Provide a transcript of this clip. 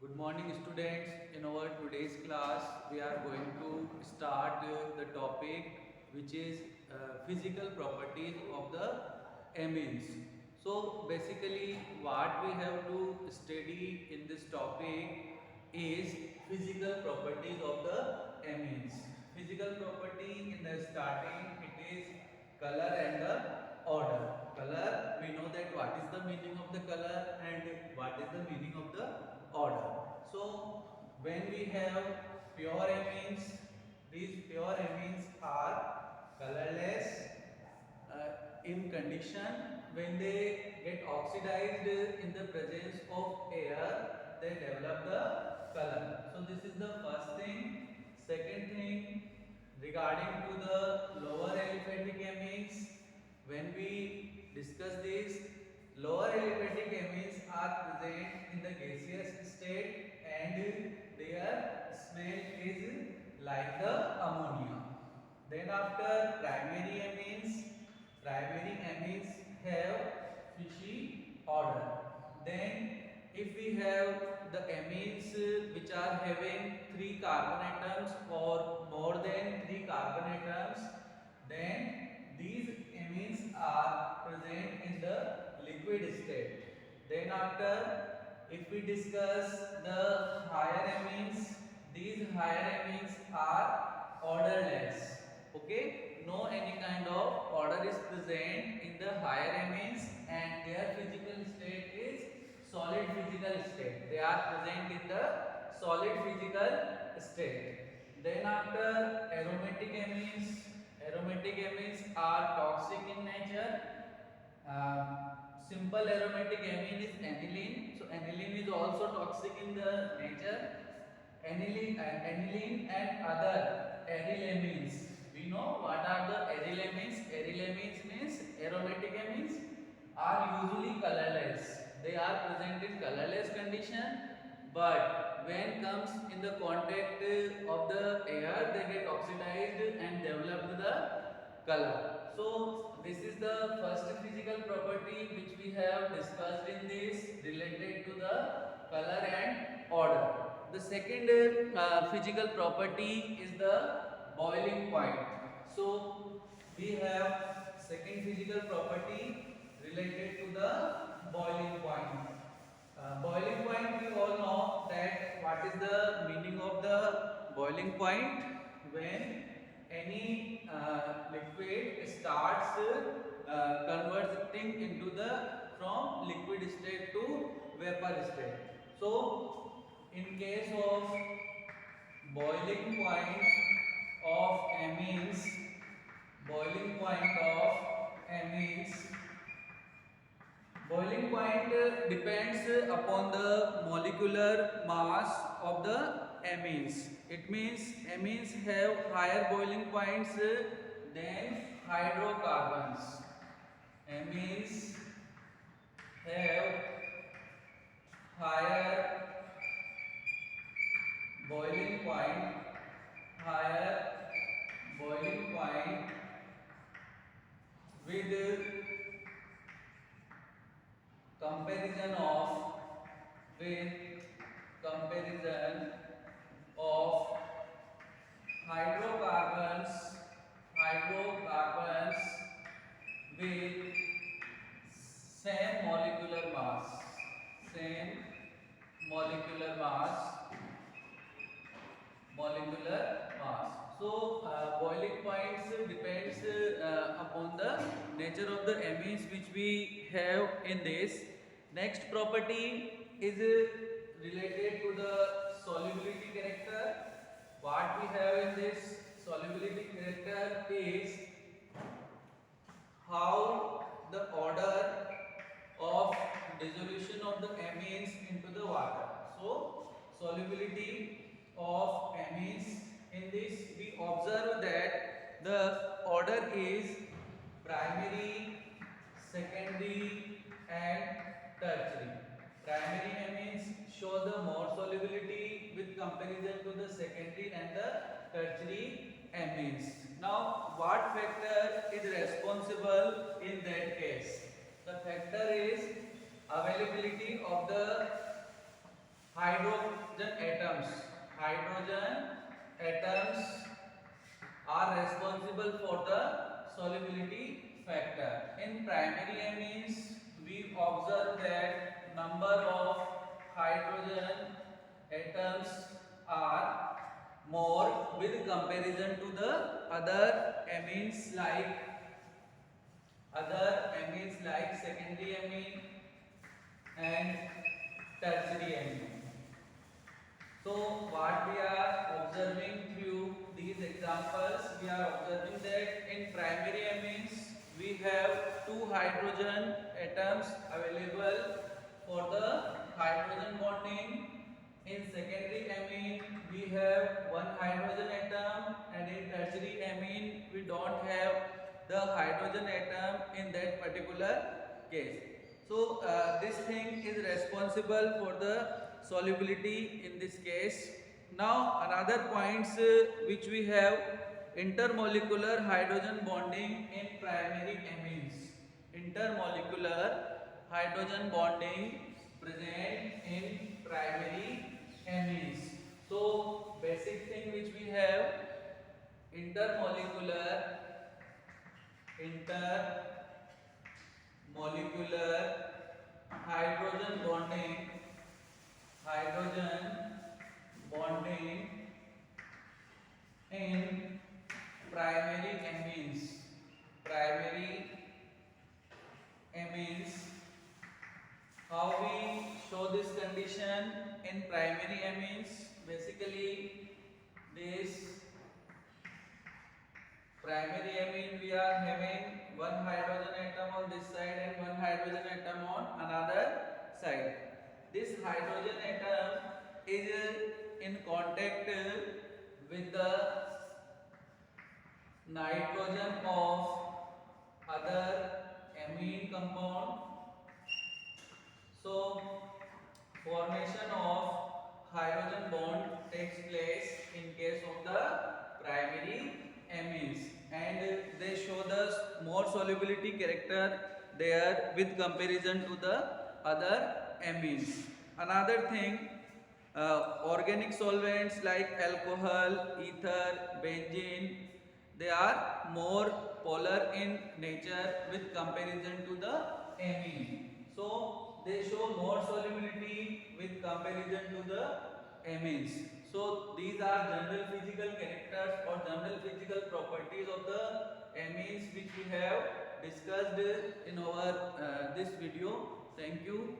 Good morning, students. In our today's class, we are going to start the topic which is physical properties of the amines. So, basically, what we have to study in this topic is physical properties of the amines. Physical property in the starting, it is color and the order. Color, we know that what is the meaning of the color and what is the meaning of the order. So when we have pure amines, these pure amines are colorless in condition. When they get oxidized in the presence of air, they develop the color. So this is the first thing. Second thing, regarding to the lower aliphatic amines, when we discuss this, lower aliphatic amines are present in the gaseous state and their smell is like the ammonia. Then after primary amines have fishy odor. Then if we have the amines which are having 3 carbon atoms or more than 3 carbon atoms, then these amines are present in the liquid state. Then after, if we discuss the higher amines, these higher amines are odorless. Okay, no any kind of odor is present in the higher amines and their physical state is solid physical state. They are present in the solid physical state. Then after aromatic amines are toxic in nature. Simple aromatic amine is aniline. So aniline is also toxic in the nature. Aniline and other arylamines. We know what are the arylamines. Arylamines means aromatic amines are usually colorless. They are present in colorless condition, but when comes in the contact of the air, they get oxidized and develop the color. So this is the first physical property which we have discussed in this related to the color and order. The second physical property is the boiling point. So we have second physical property related to the boiling point. Boiling point, we all know that what is the meaning of the boiling point. When any liquid starts converting into the from liquid state to vapor state. So in case of boiling point of amines, boiling point of amines, boiling point depends upon the molecular mass of the amines. It means amines have higher boiling points than hydrocarbons. Amines have higher boiling point, higher boiling point with comparison of with comparison of hydrocarbons hydrocarbons with same molecular mass, same molecular mass, molecular mass. So boiling points depends upon the nature of the amines which we have in this. Next property is related to the solubility character. What we have in this solubility character is how the order of dissolution of the amines into the water. So solubility of amines, in this we observe that the order is primary, secondary and tertiary. Primary amines show the more solubility with comparison to the secondary and the tertiary amines. Now what factor is responsible in that case? The factor is availability of the hydrogen atoms. Hydrogen atoms are responsible for the solubility factor. In primary amines, we observe that number of hydrogen atoms are more with comparison to the other amines like secondary amine and tertiary amine. So what we are observing through these examples, we are observing that in primary amines we have two hydrogen atoms available for the hydrogen bonding. In secondary amine we have one hydrogen atom, and in tertiary amine we don't have the hydrogen atom in that particular case. So this thing is responsible for the solubility in this case. Now another points which we have: intermolecular hydrogen bonding in primary amines. Intermolecular hydrogen bonding present in primary amines. So basic thing which we have: intermolecular hydrogen bonding in primary amines. Primary amines. How we show this condition in primary amines? Basically, this primary amine we are having one hydrogen atom on this side and one hydrogen atom on another side. This hydrogen atom is in contact with the nitrogen of other amine compound. So formation of hydrogen bond takes place in case of the primary amines, and they show the more solubility character there with comparison to the other amines. Another thing, organic solvents like alcohol, ether, benzene, they are more polar in nature with comparison to the amine. So they show more solubility with comparison to the amines. So these are general physical characters or general physical properties of the amines which we have discussed in our this video. Thank you.